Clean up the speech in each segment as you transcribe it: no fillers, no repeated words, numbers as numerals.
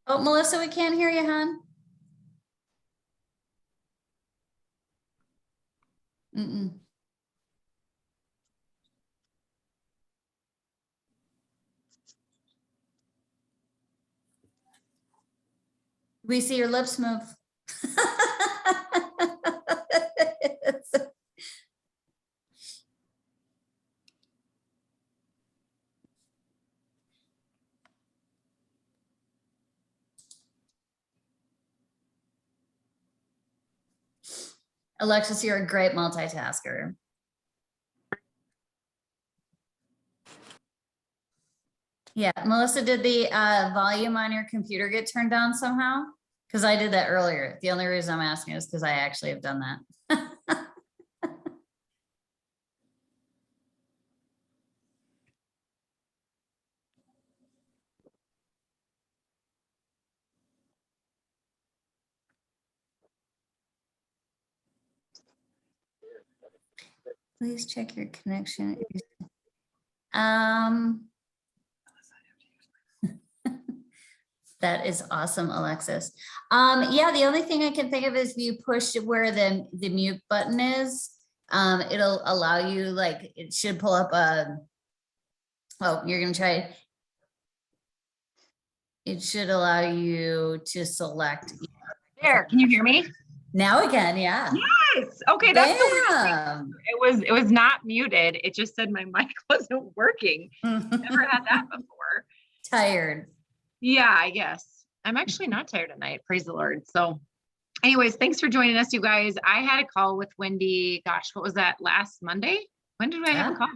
Oh, Melissa, we can't hear you, hon. Mm-mm. We see your lips move. Alexis, you're a great multitasker. Yeah, Melissa, did the volume on your computer get turned down somehow? Because I did that earlier. The only reason I'm asking is because I actually have done that. Please check your connection. Um, that is awesome, Alexis. Yeah, the only thing I can think of is if you push where the mute button is, it'll allow you, like, it should pull up a, oh, you're gonna try. It should allow you to select. There, can you hear me? Now again, yeah. Yes. Okay, that's the weird thing. It was not muted. It just said my mic wasn't working. Never had that before. Tired. Yeah, I guess. I'm actually not tired at night. Praise the Lord. So anyways, thanks for joining us, you guys. I had a call with Wendy. Gosh, what was that, last Monday? When did I have a call?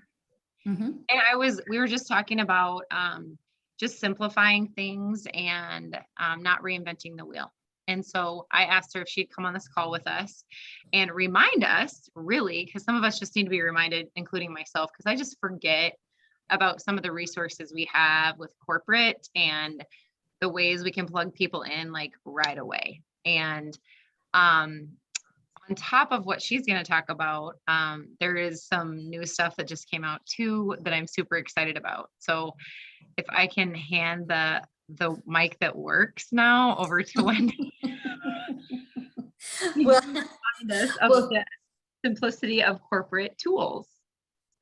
And we were just talking about just simplifying things and not reinventing the wheel. And so I asked her if she'd come on this call with us and remind us, really, because some of us just need to be reminded, including myself, because I just forget about some of the resources we have with corporate and the ways we can plug people in like right away. And on top of what she's going to talk about, there is some new stuff that just came out too that I'm super excited about. So if I can hand the mic that works now over to Wendy. Well, remind us of the simplicity of corporate tools.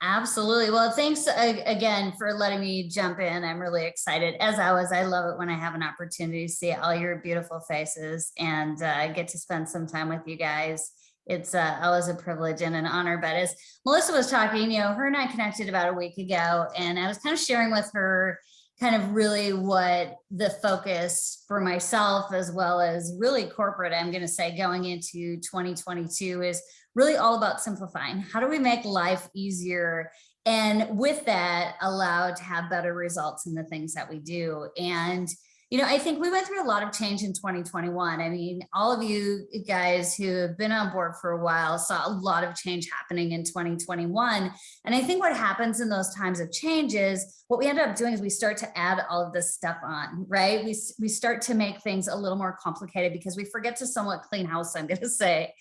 Absolutely. Well, thanks again for letting me jump in. I'm really excited. As always, I love it when I have an opportunity to see all your beautiful faces and get to spend some time with you guys. It's always a privilege and an honor. But as Melissa was talking, you know, her and I connected about a week ago, and I was kind of sharing with her kind of really what the focus for myself, as well as really corporate, I'm going to say going into 2022, is really all about simplifying. How do we make life easier? And with that, allow to have better results in the things that we do. And you know, I think we went through a lot of change in 2021. I mean, all of you guys who have been on board for a while saw a lot of change happening in 2021. And I think what happens in those times of change is what we end up doing is we start to add all of this stuff on, right? We start to make things a little more complicated because we forget to somewhat clean house, I'm going to say.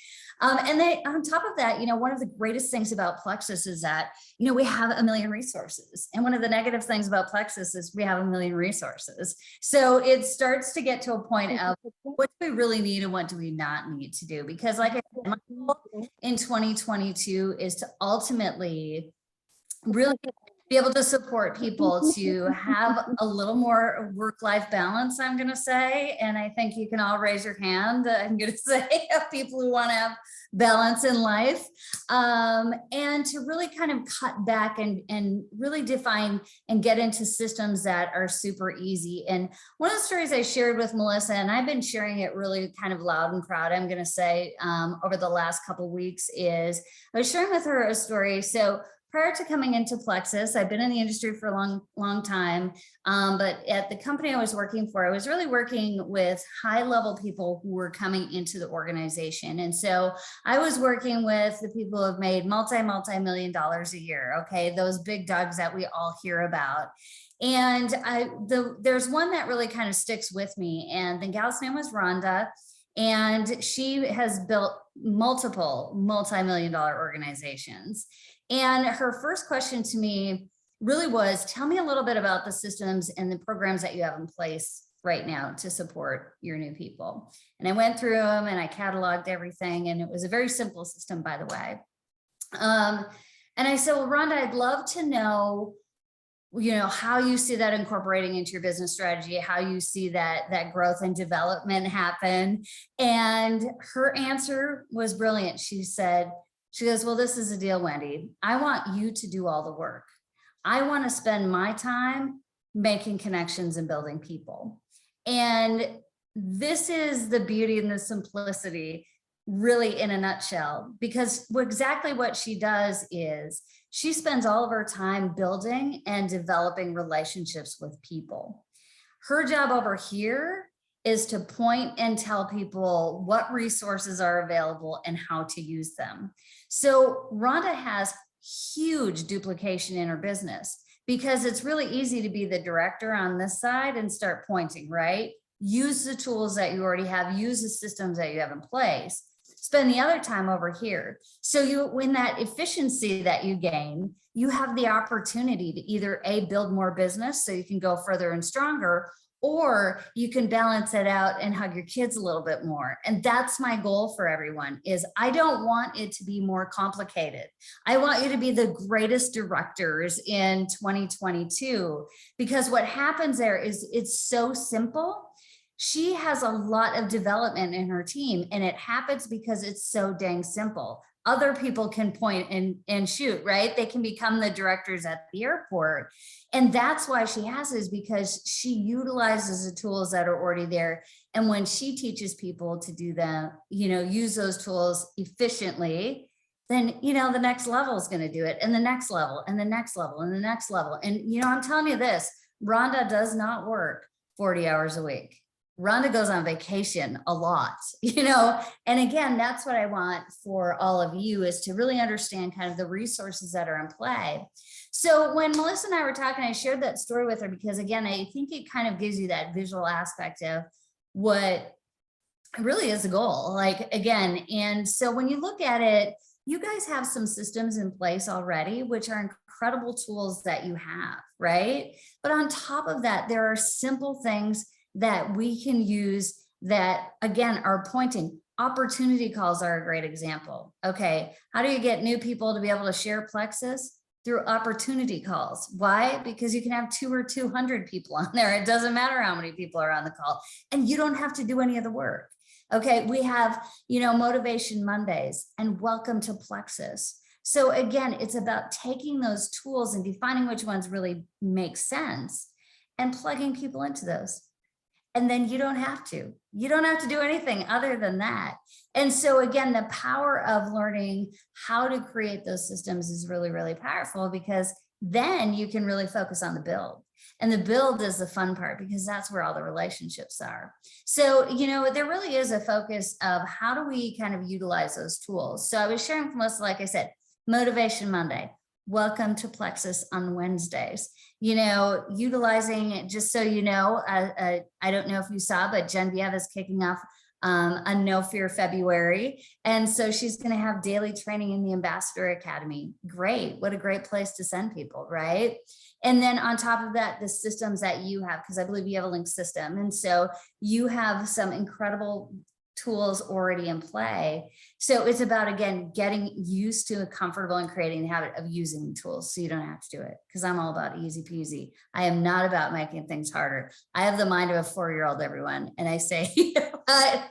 And then on top of that, you know, one of the greatest things about Plexus is that, you know, we have a million resources. And one of the negative things about Plexus is we have a million resources. So it starts to get to a point of what do we really need and what do we not need to do? Because like I said, my goal in 2022 is to ultimately really be able to support people to have a little more work-life balance, I'm going to say. And I think you can all raise your hand, I'm going to say, of people who want to have balance in life, and to really kind of cut back and really define and get into systems that are super easy. And one of the stories I shared with Melissa, and I've been sharing it really kind of loud and proud, I'm going to say, over the last couple of weeks, is I was sharing with her a story. So prior to coming into Plexus, I've been in the industry for a long time, but at the company I was working for, I was really working with high-level people who were coming into the organization. And so I was working with the people who have made multi-million dollars a year, okay? Those big dogs that we all hear about. And there's one that really kind of sticks with me, and the gal's name was Rhonda. And she has built multiple multi-million dollar organizations. And her first question to me really was, tell me a little bit about the systems and the programs that you have in place right now to support your new people? And I went through them and I cataloged everything. And it was a very simple system, by the way. And I said, well, Rhonda, I'd love to know, how you see that incorporating into your business strategy, how you see that growth and development happen. And her answer was brilliant. She goes, well, this is the deal, Wendy. I want you to do all the work. I want to spend my time making connections and building people. And this is the beauty and the simplicity, really, in a nutshell, because exactly what she does is she spends all of her time building and developing relationships with people. Her job over here is to point and tell people what resources are available and how to use them. So Rhonda has huge duplication in her business because it's really easy to be the director on this side and start pointing, right? Use the tools that you already have, use the systems that you have in place, spend the other time over here. So in that efficiency that you gain, you have the opportunity to either build more business so you can go further and stronger, or you can balance it out and hug your kids a little bit more. And that's my goal for everyone, is I don't want it to be more complicated. I want you to be the greatest directors in 2022, because what happens there is it's so simple. She has a lot of development in her team, and it happens because it's so dang simple. Other people can point and shoot, right? They can become the directors at the airport. And that's why she has it, is because she utilizes the tools that are already there. And when she teaches people to do them, use those tools efficiently, then, the next level is going to do it, and the next level, and the next level, and the next level. And, I'm telling you this, Rhonda does not work 40 hours a week. Rhonda goes on vacation a lot, and again, that's what I want for all of you, is to really understand kind of the resources that are in play. So when Melissa and I were talking, I shared that story with her because, again, I think it kind of gives you that visual aspect of what really is the goal, like, again. And so when you look at it, you guys have some systems in place already, which are incredible tools that you have, right? But on top of that, there are simple things that we can use that, again, are pointing. Opportunity calls are a great example. Okay, how do you get new people to be able to share Plexus? Through opportunity calls. Why? Because you can have 2 or 200 people on there. It doesn't matter how many people are on the call, and you don't have to do any of the work. Okay, we have, Motivation Mondays and Welcome to Plexus. So again, it's about taking those tools and defining which ones really make sense and plugging people into those. And then you don't have to do anything other than that. And so again, the power of learning how to create those systems is really, really powerful, because then you can really focus on the build. And the build is the fun part, because that's where all the relationships are. So, there really is a focus of how do we kind of utilize those tools. So I was sharing from Melissa, like I said, Motivation Monday, Welcome to Plexus on Wednesdays, utilizing it. Just so I don't know if you saw, but Genevieve is kicking off a No Fear February. And so she's going to have daily training in the Ambassador Academy. Great. What a great place to send people, right? And then on top of that, the systems that you have, because I believe you have a link system. And so you have some incredible tools already in play. So it's about, again, getting used to comfortable and creating the habit of using tools so you don't have to do it, because I'm all about easy peasy. I am not about making things harder. I have the mind of a 4-year-old, everyone. And I say, I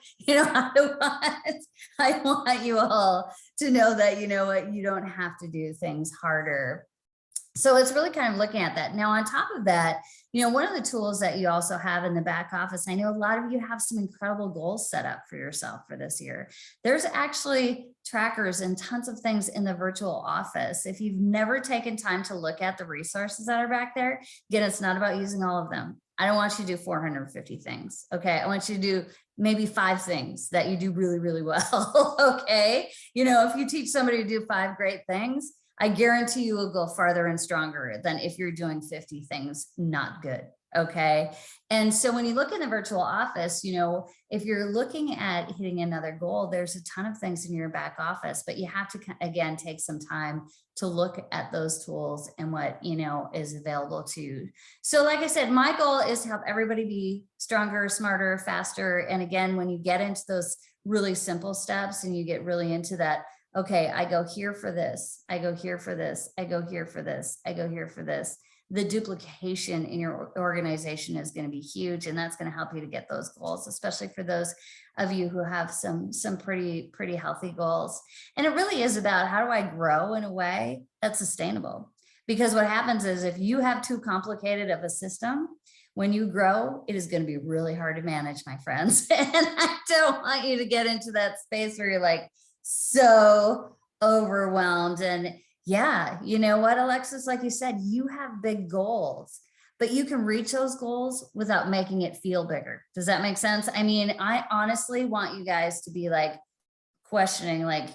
want you all to know that, you don't have to do things harder. So it's really kind of looking at that. Now, on top of that, one of the tools that you also have in the back office, I know a lot of you have some incredible goals set up for yourself for this year. There's actually trackers and tons of things in the virtual office. If you've never taken time to look at the resources that are back there, again, it's not about using all of them. I don't want you to do 450 things. Okay. I want you to do maybe 5 things that you do really, really well. Okay. If you teach somebody to do 5 great things, I guarantee you will go farther and stronger than if you're doing 50 things not good. Okay. And so when you look in the virtual office, if you're looking at hitting another goal, there's a ton of things in your back office, but you have to, again, take some time to look at those tools and what, is available to you. So like I said, my goal is to help everybody be stronger, smarter, faster. And again, when you get into those really simple steps and you get really into that, okay, I go here for this, I go here for this, I go here for this, I go here for this. The duplication in your organization is going to be huge, and that's going to help you to get those goals, especially for those of you who have some pretty healthy goals. And it really is about, how do I grow in a way that's sustainable? Because what happens is, if you have too complicated of a system, when you grow, it is going to be really hard to manage, my friends. And I don't want you to get into that space where you're like so overwhelmed. And yeah, you know what, Alexis, like you said, you have big goals, but you can reach those goals without making it feel bigger. Does that make sense? I mean, I honestly want you guys to be like questioning, like,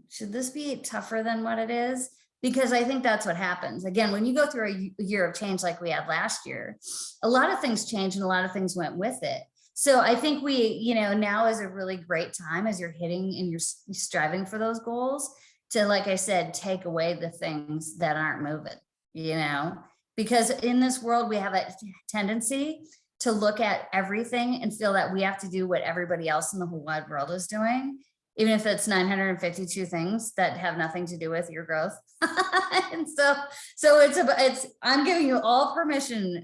should this be tougher than what it is? Because I think that's what happens. Again, when you go through a year of change like we had last year, a lot of things changed and a lot of things went with it. So I think now is a really great time, as you're hitting and you're striving for those goals, to, like I said, take away the things that aren't moving, because in this world, we have a tendency to look at everything and feel that we have to do what everybody else in the whole wide world is doing, even if it's 952 things that have nothing to do with your growth. And so I'm giving you all permission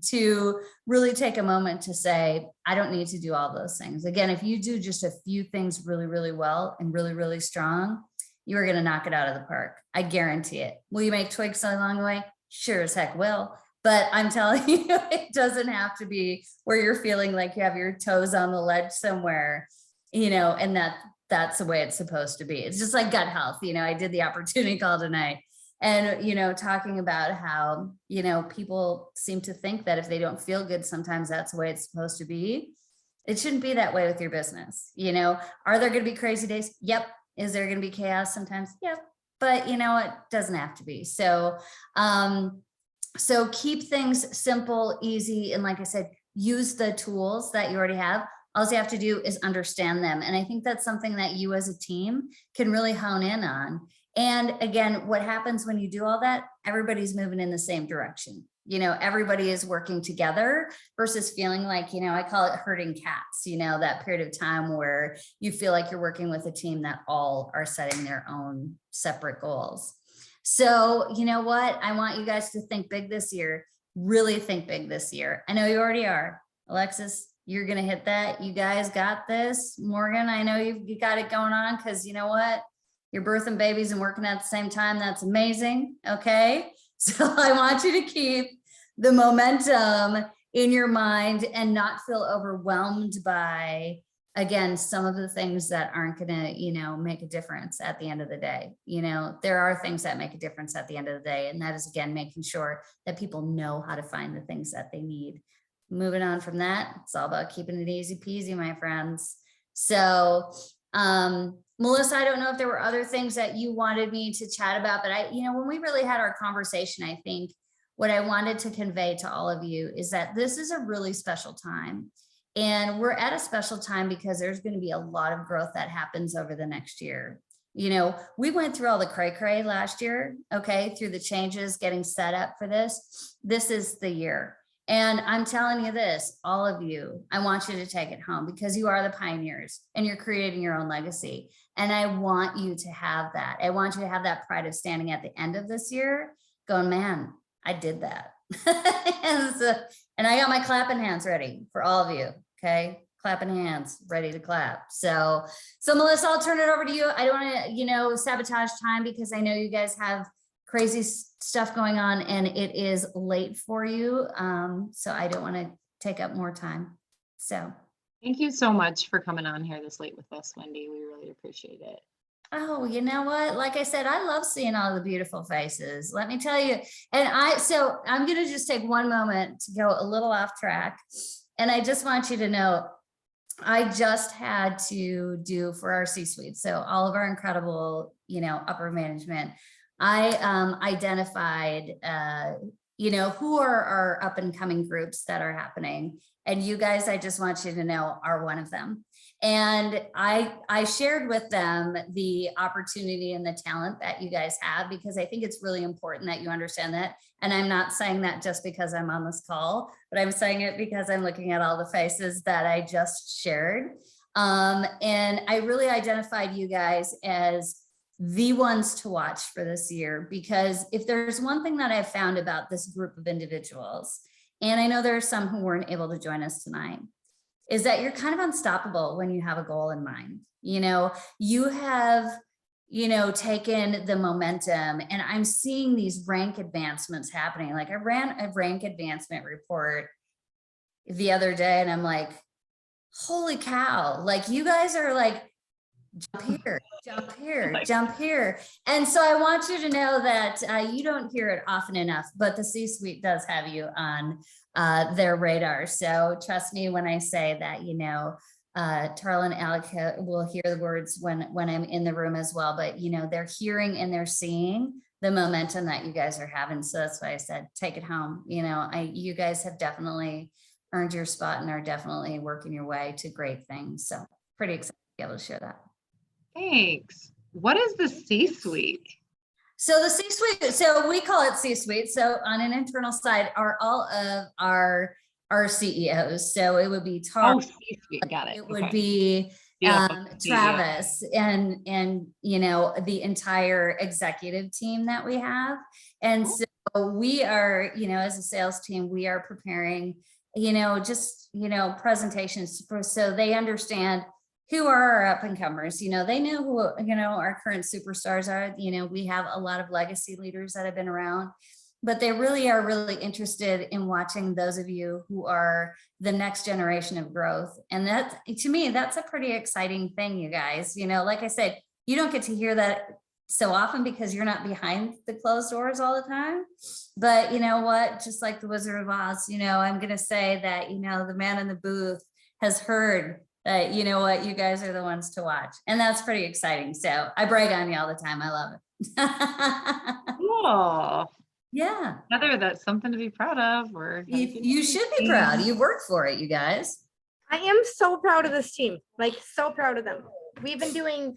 to really take a moment to say, I don't need to do all those things. Again, if you do just a few things really, really well and really, really strong, you are going to knock it out of the park. I guarantee it. Will you make tweaks along the way? Sure as heck will. But I'm telling you, it doesn't have to be where you're feeling like you have your toes on the ledge somewhere, and that's the way it's supposed to be. It's just like gut health. I did the opportunity call tonight, and, talking about how, people seem to think that if they don't feel good, sometimes that's the way it's supposed to be. It shouldn't be that way with your business. Are there going to be crazy days? Yep. Is there going to be chaos sometimes? Yep. But it doesn't have to be. So keep things simple, easy. And like I said, use the tools that you already have. All you have to do is understand them. And I think that's something that you as a team can really hone in on. And again, what happens when you do all that? Everybody's moving in the same direction. Everybody is working together versus feeling like, I call it herding cats, that period of time where you feel like you're working with a team that all are setting their own separate goals. So, you know what? I want you guys to think big this year. Really think big this year. I know you already are. Alexis, you're going to hit that. You guys got this. Morgan, I know you got it going on, because you know what? You're birthing babies and working at the same time. That's amazing. Okay. So I want you to keep the momentum in your mind and not feel overwhelmed by, again, some of the things that aren't going to, make a difference at the end of the day. There are things that make a difference at the end of the day. And that is, again, making sure that people know how to find the things that they need. Moving on from that, it's all about keeping it easy peasy, my friends. So, Melissa, I don't know if there were other things that you wanted me to chat about, but when we really had our conversation, I think what I wanted to convey to all of you is that this is a really special time. And we're at a special time because there's going to be a lot of growth that happens over the next year. We went through all the cray last year, okay, through the changes, getting set up for this. This is the year. And I'm telling you this, all of you, I want you to take it home, because you are the pioneers and you're creating your own legacy. And I want you to have that. I want you to have that pride of standing at the end of this year going, man, I did that. and I got my clapping hands ready for all of you. Okay. Clapping hands, ready to clap. So Melissa, I'll turn it over to you. I don't want to, sabotage time, because I know you guys have crazy stuff going on and it is late for you. So I don't want to take up more time. So thank you so much for coming on here this late with us, Wendy. We really appreciate it. Oh, you know what? Like I said, I love seeing all the beautiful faces. Let me tell you. And so I'm going to just take one moment to go a little off track. And I just want you to know, I just had to do for our C-suite. So all of our incredible, upper management, I identified who are our up and coming groups that are happening. And you guys, I just want you to know, are one of them. And I shared with them the opportunity and the talent that you guys have, because I think it's really important that you understand that. And I'm not saying that just because I'm on this call, but I'm saying it because I'm looking at all the faces that I just shared. And I really identified you guys as the ones to watch for this year, because if there's one thing that I've found about this group of individuals, and I know there are some who weren't able to join us tonight, is that you're kind of unstoppable when you have a goal in mind. You have, taken the momentum, and I'm seeing these rank advancements happening. Like, I ran a rank advancement report the other day, and I'm like, holy cow, like, you guys are like, jump here, jump here, jump here. And so I want you to know that you don't hear it often enough, but the C-suite does have you on their radar. So trust me when I say that, Tarla and Alec will hear the words when I'm in the room as well, but they're hearing and they're seeing the momentum that you guys are having. So that's why I said, take it home. You guys have definitely earned your spot and are definitely working your way to great things. So pretty excited to be able to share that. Thanks. What is the C-suite? So the C-suite, so we call it C-suite. So on an internal side are all of our CEOs. So it would be C-suite. Got it. It would be Travis and the entire executive team that we have. And so we are, as a sales team, we are preparing, presentations so they understand who are our up and comers. They know who, our current superstars are. We have a lot of legacy leaders that have been around, but they really are really interested in watching those of you who are the next generation of growth. And that, to me, that's a pretty exciting thing, you guys. Like I said, you don't get to hear that so often because you're not behind the closed doors all the time. But you know what, just like the Wizard of Oz, I'm going to say that, the man in the booth has heard that, you guys are the ones to watch. And that's pretty exciting. So I brag on you all the time. I love it. Cool. Yeah. Heather, that's something to be proud of. Or you should be proud. You worked for it, you guys. I am so proud of this team, like so proud of them. We've been doing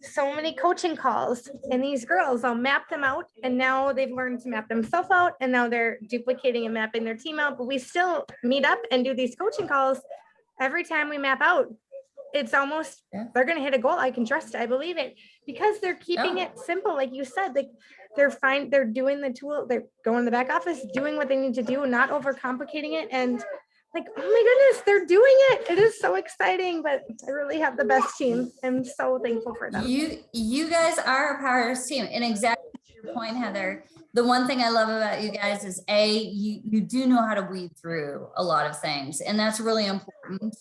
so many coaching calls, and these girls, I'll map them out, and now they've learned to map themselves out, and now they're duplicating and mapping their team out, but we still meet up and do these coaching calls. Every time we map out, it's almost, they're going to hit a goal. I can trust it. I believe it, because they're keeping it simple. Like you said, like they're doing the tool, they're going to the back office, doing what they need to do, not overcomplicating it. And like, oh my goodness, they're doing it. It is so exciting, but I really have the best team. I'm so thankful for them. You guys are a powerhouse team. And exactly to your point, Heather, the one thing I love about you guys is you do know how to weed through a lot of things, and that's really important.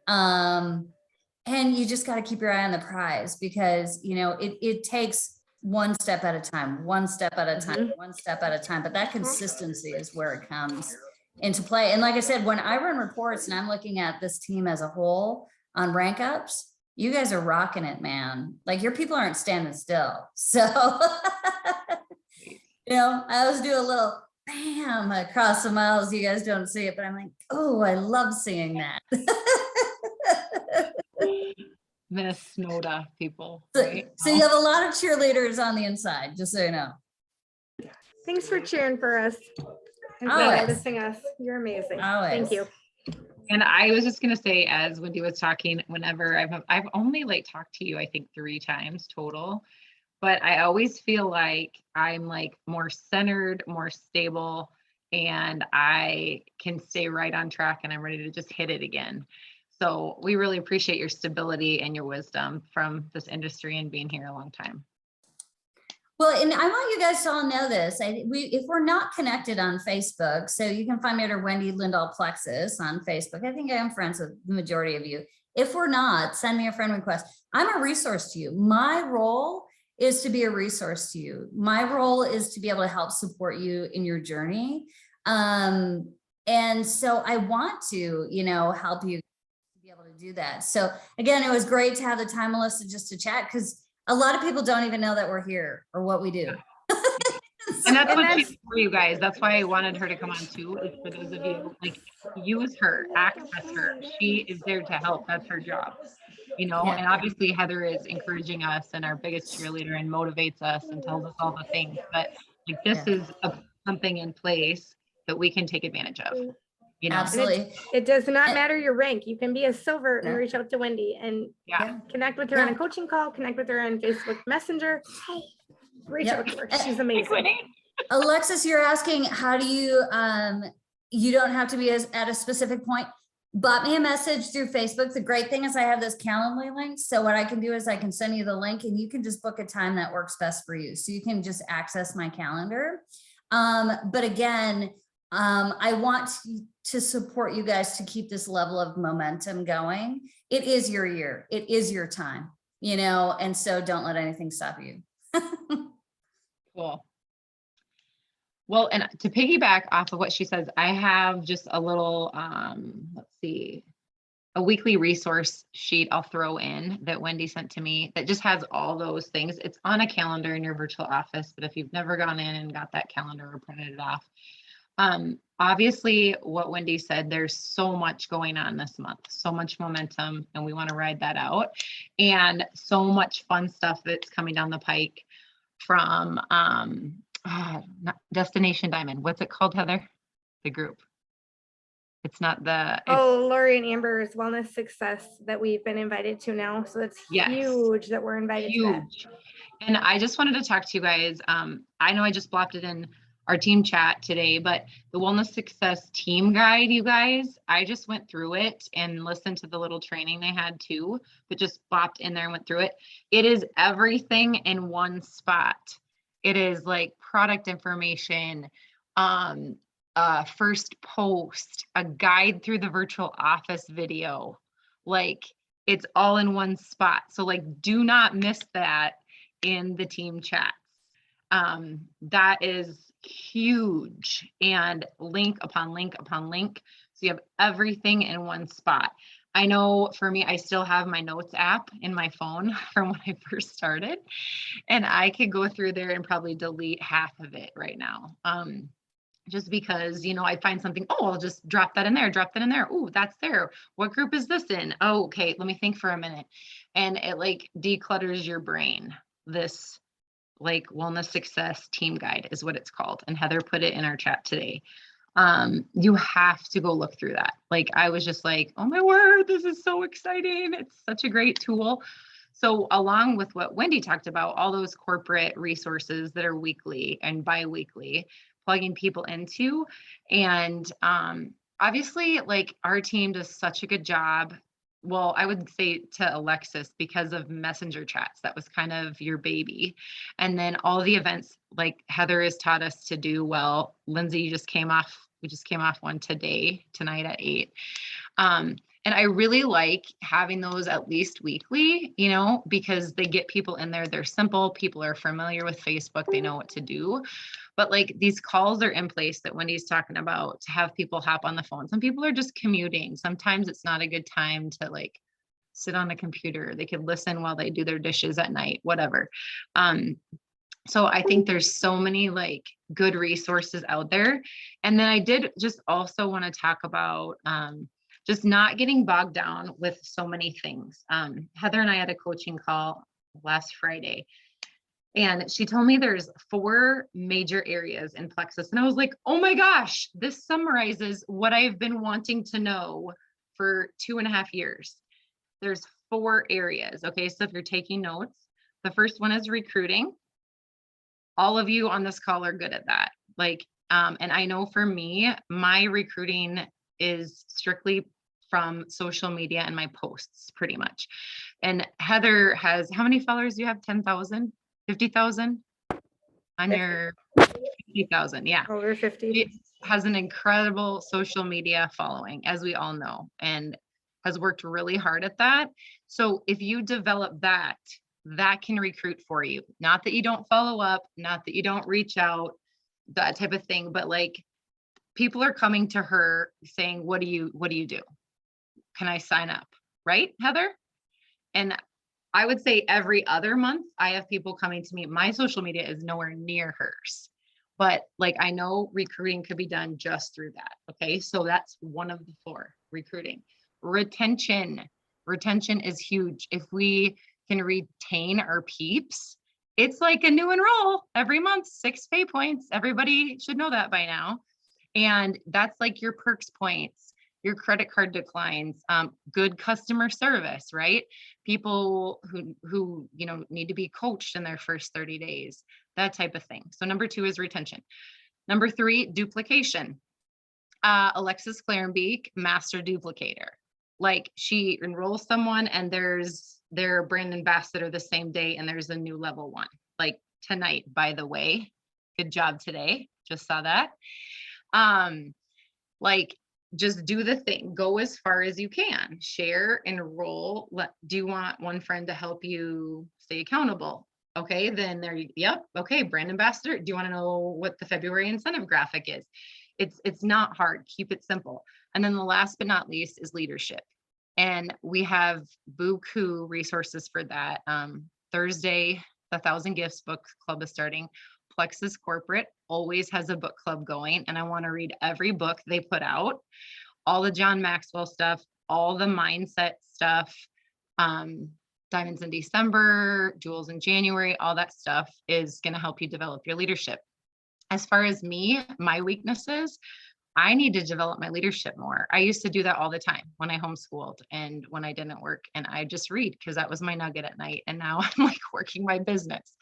And you just got to keep your eye on the prize, because it takes one step at a time, one step at a time, one step at a time. But that consistency is where it comes into play. And like I said, when I run reports and I'm looking at this team as a whole on rank ups, you guys are rocking it, man. Like, your people aren't standing still. So I always do a little bam across the miles. You guys don't see it, but I'm like, oh, I love seeing that. Minnesota people. Right? So you have a lot of cheerleaders on the inside, just so you know. Thanks for cheering for us and noticing us. You're amazing. Always. Thank you. And I was just going to say, as Wendy was talking, whenever I've only talked to you, I think 3 times total, but I always feel like I'm more centered, more stable, and I can stay right on track, and I'm ready to just hit it again. So we really appreciate your stability and your wisdom from this industry and being here a long time. Well, and I want you guys to all know this. If we're not connected on Facebook, so you can find me under Wendy Lindahl Plexus on Facebook. I think I am friends with the majority of you. If we're not, send me a friend request. I'm a resource to you. My role is to be a resource to you. My role is to be able to help support you in your journey. And so I want to, help you be able to do that. So again, it was great to have the time, Melissa, just to chat, because a lot of people don't even know that we're here or what we do. And that's And what that's- she's for, you guys. That's why I wanted her to come on too, is for those of you, like, use her, access her. She is there to help. That's her job, you know? Yeah. And obviously Heather is encouraging us and our biggest cheerleader and motivates us and tells us all the things. But like, this Yeah. is something in place that we can take advantage of, you know? Absolutely. It does not matter your rank. You can be a silver and No. reach out to Wendy and Yeah. connect with her on Yeah. a coaching call, connect with her on Facebook Messenger. Hey, reach Yep. out to her. She's Like, amazing. Winnie. Alexis, you're asking, how do you, you don't have to be at a specific point. Bot me a message through Facebook. The great thing is I have this Calendly link. So what I can do is I can send you the link and you can just book a time that works best for you. So you can just access my calendar. But again, I want to support you guys to keep this level of momentum going. It is your year. It is your time, you know, and so don't let anything stop you. Cool. Well, and to piggyback off of what she says, I have just a little, let's see, a weekly resource sheet I'll throw in that Wendy sent to me that just has all those things. It's on a calendar in your virtual office, but if you've never gone in and got that calendar or printed it off, obviously what Wendy said, there's so much going on this month, so much momentum, and we want to ride that out, and so much fun stuff that's coming down the pike from not Destination Diamond. What's it called, Heather? The group. It's not the. Oh, Lori and Amber's Wellness Success that we've been invited to now. So it's Yes. huge that we're invited to that. Huge. And I just wanted to talk to you guys. I know I just blopped it in our team chat today, but the Wellness Success team guide, you guys, I just went through it and listened to the little training they had too, but just bopped in there and went through it. It is everything in one spot. It is like product information, first post, a guide through the virtual office video. Like, it's all in one spot. So like, do not miss that in the team chats. That is huge, and link upon link upon link. So you have everything in one spot. I know for me, I still have my notes app in my phone from when I first started, and I could go through there and probably delete half of it right now. Just because, you know, I find something, oh, I'll just drop that in there, drop that in there. Oh, that's there. What group is this in? Oh, okay, let me think for a minute. And it like declutters your brain. This like Wellness Success team guide is what it's called. And Heather put it in our chat today. You have to go look through that. Like, I was just like, oh my word, this is so exciting. It's such a great tool. So along with what Wendy talked about, all those corporate resources that are weekly and bi-weekly, plugging people into. And obviously, like, our team does such a good job. Well, I would say to Alexis, because of messenger chats, that was kind of your baby. And then all the events, like Heather has taught us to do well. Lindsay we just came off one tonight at 8. And I really like having those at least weekly, you know, because they get people in there. They're simple. People are familiar with Facebook. They know what to do. But like, these calls are in place that Wendy's talking about, to have people hop on the phone. Some people are just commuting. Sometimes it's not a good time to like sit on a computer. They could listen while they do their dishes at night, whatever. So I think there's so many like good resources out there. And then I did just also want to talk about just not getting bogged down with so many things. Heather and I had a coaching call last Friday, and she told me there's 4 major areas in plexus. And I was like, oh my gosh, this summarizes what I've been wanting to know for 2.5 years. There's 4 areas. Okay, so if you're taking notes, the first one is recruiting. All of you on this call are good at that. Like, and I know for me, my recruiting is strictly from social media and my posts, pretty much. And Heather has, how many followers do you have? 10,000, 50,000 on 50. your 50,000? Yeah. Over 50. It has an incredible social media following, as we all know, and has worked really hard at that. So if you develop that, that can recruit for you. Not that you don't follow up, not that you don't reach out, that type of thing, but like, people are coming to her saying, what do you do? Can I sign up? Right, Heather? And I would say every other month I have people coming to me. My social media is nowhere near hers. but like, I know recruiting could be done just through that. Okay. So that's one of the 4: recruiting. Retention is huge. If we can retain our peeps, it's like a new enroll every month, 6 pay points. Everybody should know that by now. And that's like your perks points, your credit card declines, good customer service, right? People who need to be coached in their first 30 days, that type of thing. So number 2 is retention. Number 3, duplication. Alexis Clarenbeek, master duplicator. Like, she enrolls someone and there's their brand ambassador the same day, and there's a new level 1. Like tonight, by the way. Good job today. Just saw that. Like, just do the thing, go as far as you can, share, enroll. Do you want one friend to help you stay accountable? Okay, then yep. Okay, brand ambassador. Do you want to know what the February incentive graphic is? It's not hard. Keep it simple. And then the last but not least is leadership. And we have buku resources for that. Thursday, the 1,000 Gifts book club is starting. Plexus Corporate always has a book club going, and I want to read every book they put out, all the John Maxwell stuff, all the mindset stuff, Diamonds in December, Jewels in January, all that stuff is going to help you develop your leadership. As far as me, my weaknesses, I need to develop my leadership more. I used to do that all the time when I homeschooled and when I didn't work, and I just read because that was my nugget at night. And now I'm like working my business.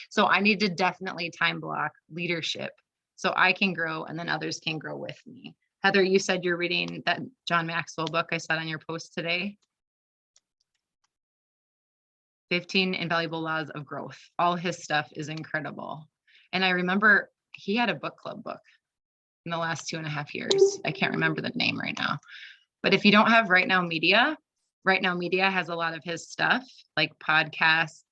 So I need to definitely time block leadership so I can grow and then others can grow with me. Heather, you said you're reading that John Maxwell book I saw on your post today. 15 Invaluable Laws of Growth. All his stuff is incredible. And I remember he had a book club book in the last 2.5 years. I can't remember the name right now. But if you don't have Right Now Media has a lot of his stuff, like podcasts,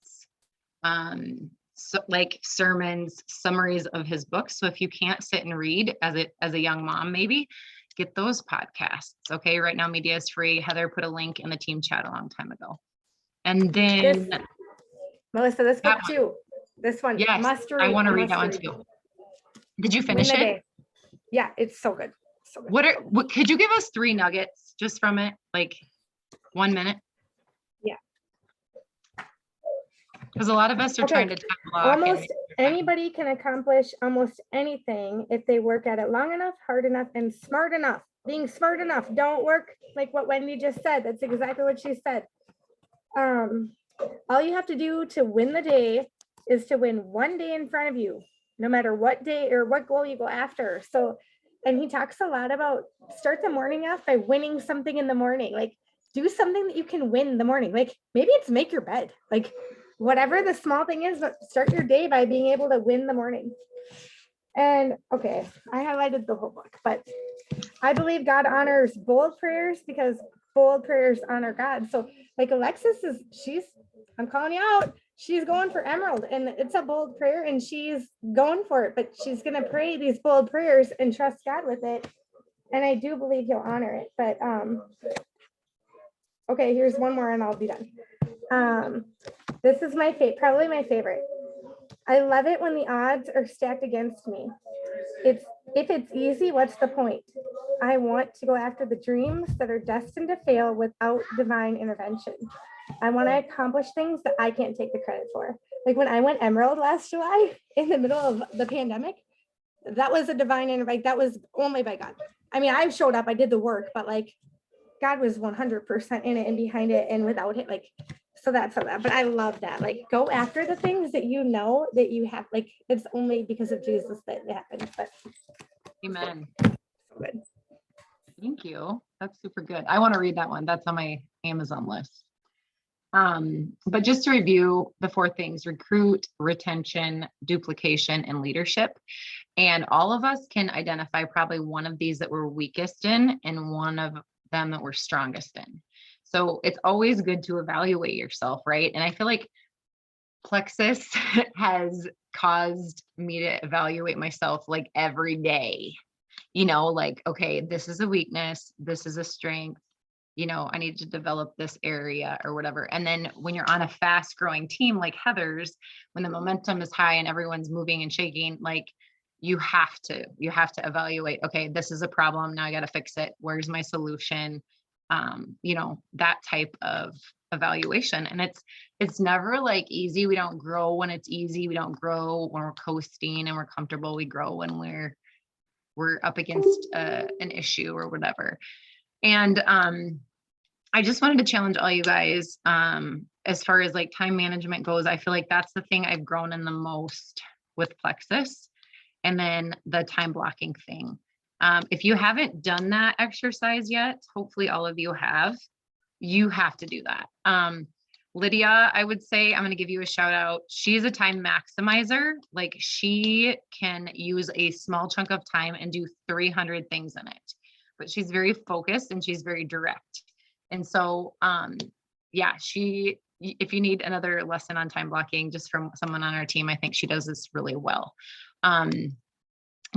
so like sermons, summaries of his books. So if you can't sit and read as a young mom, maybe get those podcasts. Okay. Right Now Media is free. Heather put a link in the team chat a long time ago. And then Melissa, this book too. This one, yes, must read. I want to read that one too. Did you finish it? Yeah, it's so good. So good. What could you give us 3 nuggets just from it? Like 1 minute? Yeah. Because a lot of us are trying to time block. Almost anybody can accomplish almost anything if they work at it long enough, hard enough, and smart enough. Being smart enough. Don't work like what Wendy just said. That's exactly what she said. All you have to do to win the day is to win one day in front of you, no matter what day or what goal you go after. So, and he talks a lot about start the morning off by winning something in the morning. Like, do something that you can win in the morning. Like, maybe it's make your bed. Like, whatever the small thing is, but start your day by being able to win the morning. And okay, I highlighted the whole book, but I believe God honors bold prayers because bold prayers honor God. So like Alexis I'm calling you out. She's going for Emerald, and it's a bold prayer and she's going for it, but she's going to pray these bold prayers and trust God with it. And I do believe he'll honor it. But okay, here's one more and I'll be done. This is probably my favorite. I love it when the odds are stacked against me. If it's easy, what's the point? I want to go after the dreams that are destined to fail without divine intervention. I want to accomplish things that I can't take the credit for. Like when I went Emerald last July in the middle of the pandemic, that was a divine intervention. That was only by God. I mean, I showed up, I did the work, but like God was 100% in it and behind it, and without it, like, so that's that. But I love that. Like, go after the things that you know that you have. Like, it's only because of Jesus that it happens. But amen. So good. Thank you. That's super good. I want to read that one. That's on my Amazon list. But just to review the 4 things: recruit, retention, duplication, and leadership. And all of us can identify probably one of these that we're weakest in and one of them that we're strongest in. So it's always good to evaluate yourself, right? And I feel like Plexus has caused me to evaluate myself like every day, like, okay, this is a weakness, this is a strength, I need to develop this area or whatever. And then when you're on a fast growing team like Heather's, when the momentum is high and everyone's moving and shaking, like you have to evaluate, okay, this is a problem. Now I got to fix it. Where's my solution? That type of evaluation. And it's never like easy. We don't grow when it's easy. We don't grow when we're coasting and we're comfortable. We grow when we're up against an issue or whatever. And I just wanted to challenge all you guys, as far as like time management goes. I feel like that's the thing I've grown in the most with Plexus. And then the time blocking thing. If you haven't done that exercise yet, hopefully all of you have to do that. Lydia, I would say, I'm going to give you a shout out. She's a time maximizer. Like, she can use a small chunk of time and do 300 things in it, but she's very focused and she's very direct. And so, if you need another lesson on time blocking, just from someone on our team, I think she does this really well.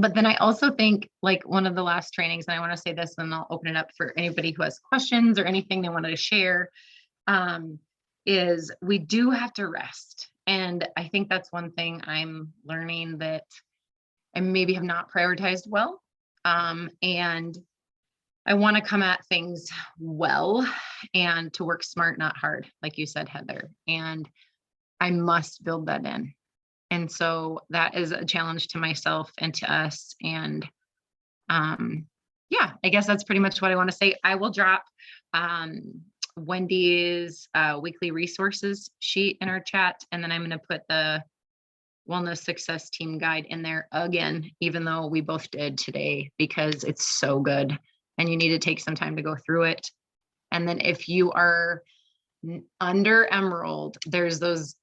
But then I also think, like, one of the last trainings, and I want to say this, and I'll open it up for anybody who has questions or anything they wanted to share, is we do have to rest. And I think that's one thing I'm learning that I maybe have not prioritized well. And I want to come at things well and to work smart, not hard, like you said, Heather. And I must build that in. And so that is a challenge to myself and to us. And I guess that's pretty much what I want to say. I will drop Wendy's weekly resources sheet in our chat. And then I'm going to put the Wellness Success Team Guide in there again, even though we both did today, because it's so good and you need to take some time to go through it. And then if you are under Emerald, there's those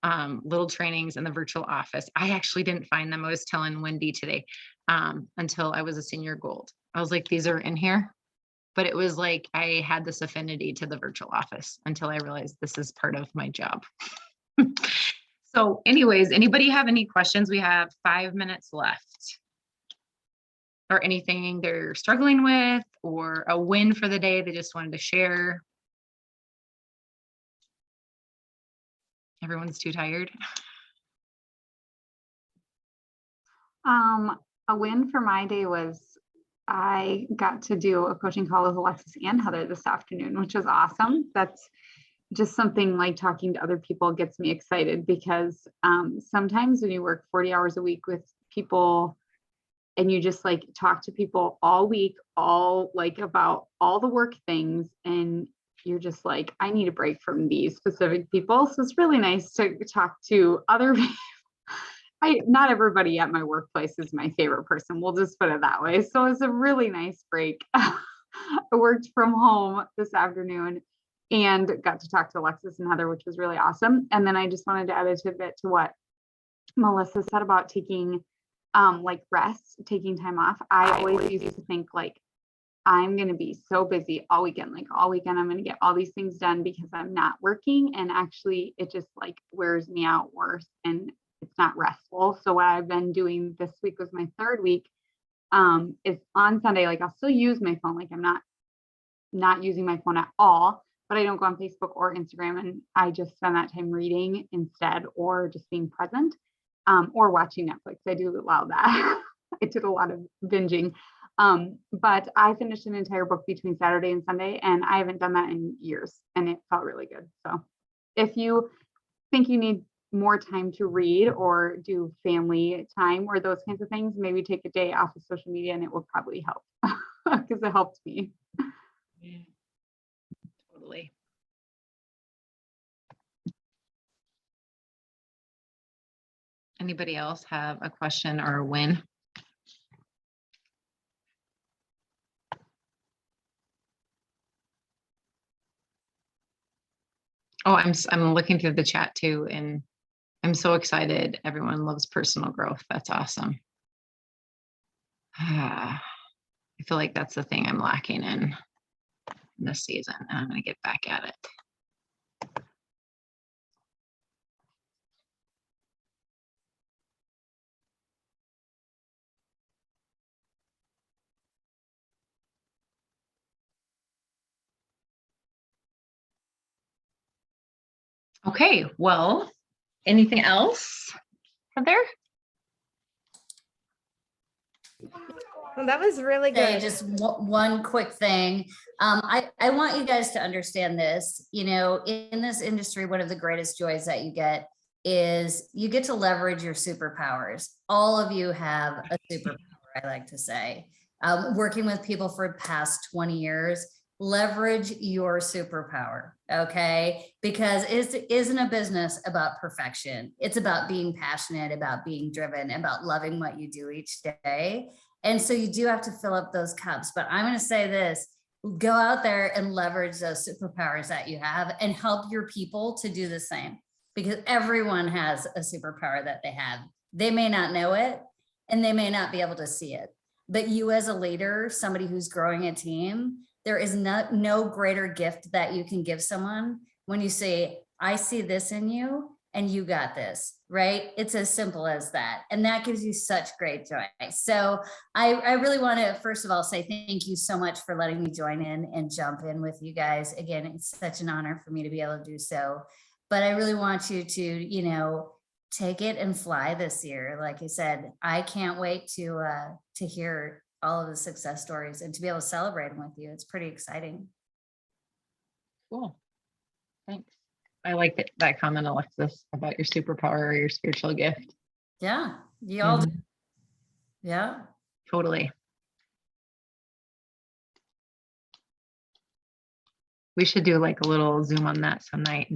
little trainings in the virtual office. I actually didn't find them. I was telling Wendy today, until I was a senior gold. I was like, these are in here, but it was like I had this affinity to the virtual office until I realized this is part of my job. So anyways, anybody have any questions? We have 5 minutes left. Or anything they're struggling with, or a win for the day they just wanted to share. Everyone's too tired. A win for my day was I got to do a coaching call with Alexis and Heather this afternoon, which was awesome. That's just something, like, talking to other people gets me excited, because sometimes when you work 40 hours a week with people and you just like talk to people all week, all like about all the work things, and you're just like, I need a break from these specific people. So it's really nice to talk to other people. Not everybody at my workplace is my favorite person. We'll just put it that way. So it's a really nice break. I worked from home this afternoon and got to talk to Alexis and Heather, which was really awesome. And then I just wanted to add a tidbit to what Melissa said about taking like rest, taking time off. I always used to think, like, I'm going to be so busy all weekend, like all weekend, I'm going to get all these things done because I'm not working. And actually it just like wears me out worse and it's not restful. So what I've been doing this week was my 3rd week, is on Sunday, like I'll still use my phone. Like I'm not using my phone at all, but I don't go on Facebook or Instagram. And I just spend that time reading instead, or just being present, or watching Netflix. I do allow that. I did a lot of binging. But I finished an entire book between Saturday and Sunday, and I haven't done that in years, and it felt really good. So if you think you need more time to read or do family time or those kinds of things, maybe take a day off of social media, and it will probably help, because it helped me. Yeah, totally. Anybody else have a question or a win? Oh, I'm looking through the chat too, and I'm so excited. Everyone loves personal growth. That's awesome. I feel like that's the thing I'm lacking in this season, and I'm going to get back at it. Okay, well, anything else, Heather? Well, that was really Say good. just one quick thing. I want you guys to understand this. You know, in this industry, one of the greatest joys that you get is you get to leverage your superpowers. All of you have a superpower, I like to say. Working with people for the past 20 years, leverage your superpower, okay? Because it isn't a business about perfection. It's about being passionate, about being driven, about loving what you do each day. And so you do have to fill up those cups. But I'm going to say this, go out there and leverage those superpowers that you have and help your people to do the same, because everyone has a superpower that they have. They may not know it and they may not be able to see it. But you as a leader, somebody who's growing a team, there is no greater gift that you can give someone when you say, I see this in you and you got this, right? It's as simple as that. And that gives you such great joy. So I really want to, first of all, say thank you so much for letting me join in and jump in with you guys. Again, it's such an honor for me to be able to do so. But I really want you to, you know, take it and fly this year. Like I said, I can't wait to hear all of the success stories and to be able to celebrate them with you. It's pretty exciting. Cool. Thanks. I like that comment, Alexis, about your superpower or your spiritual gift. Yeah, you all do. Mhm. Yeah. Totally. We should do like a little Zoom on that some night.